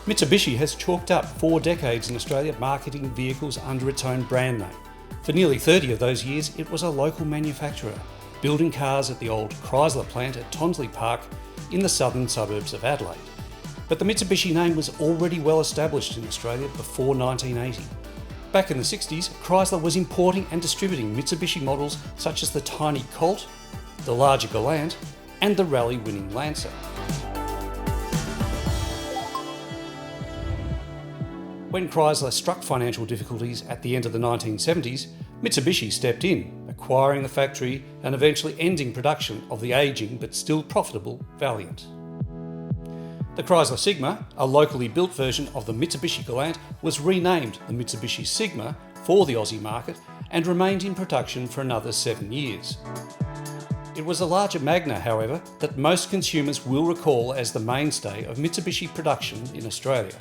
Mitsubishi has chalked up 4 decades in Australia marketing vehicles under its own brand name. For nearly 30 of those years, it was a local manufacturer, building cars at the old Chrysler plant at Tonsley Park in the southern suburbs of Adelaide. But the Mitsubishi name was already well established in Australia before 1980. Back in the 60s, Chrysler was importing and distributing Mitsubishi models such as the tiny Colt, the larger Galant, and the rally-winning Lancer. When Chrysler struck financial difficulties at the end of the 1970s, Mitsubishi stepped in, acquiring the factory and eventually ending production of the ageing but still profitable Valiant. The Chrysler Sigma, a locally built version of the Mitsubishi Galant, was renamed the Mitsubishi Sigma for the Aussie market and remained in production for another 7 years. It was the larger Magna, however, that most consumers will recall as the mainstay of Mitsubishi production in Australia.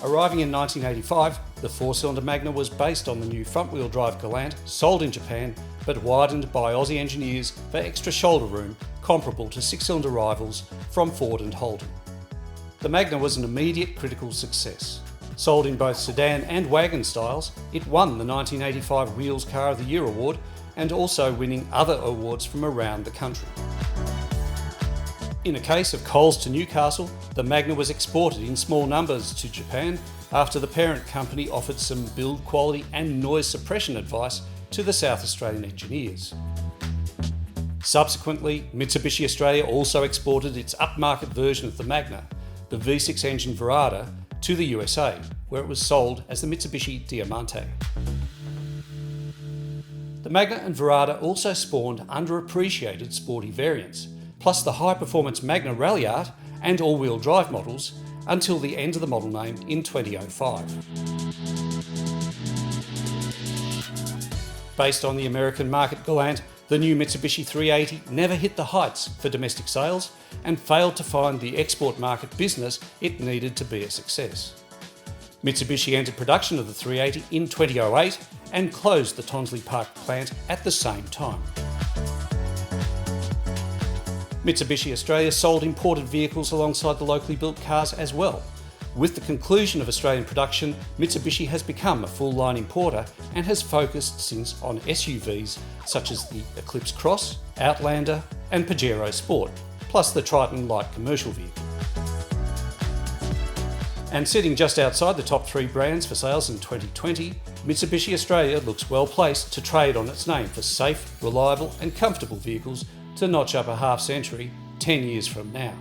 Arriving in 1985, the 4-cylinder Magna was based on the new front-wheel drive Galant, sold in Japan, but widened by Aussie engineers for extra shoulder room comparable to 6-cylinder rivals from Ford and Holden. The Magna was an immediate critical success. Sold in both sedan and wagon styles, it won the 1985 Wheels Car of the Year award and also winning other awards from around the country. In a case of Coles to Newcastle, the Magna was exported in small numbers to Japan after the parent company offered some build quality and noise suppression advice to the South Australian engineers. Subsequently, Mitsubishi Australia also exported its upmarket version of the Magna, the V6 engine Verada, to the USA, where it was sold as the Mitsubishi Diamante. The Magna and Verada also spawned underappreciated sporty variants, plus the high-performance Magna Rally Art and all-wheel drive models until the end of the model name in 2005. Based on the American market Galant, the new Mitsubishi 380 never hit the heights for domestic sales and failed to find the export market business it needed to be a success. Mitsubishi entered production of the 380 in 2008 and closed the Tonsley Park plant at the same time. Mitsubishi Australia sold imported vehicles alongside the locally built cars as well. With the conclusion of Australian production, Mitsubishi has become a full-line importer and has focused since on SUVs such as the Eclipse Cross, Outlander and Pajero Sport, plus the Triton light commercial vehicle. And sitting just outside the top 3 brands for sales in 2020, Mitsubishi Australia looks well placed to trade on its name for safe, reliable and comfortable vehicles to notch up a half century 10 years from now.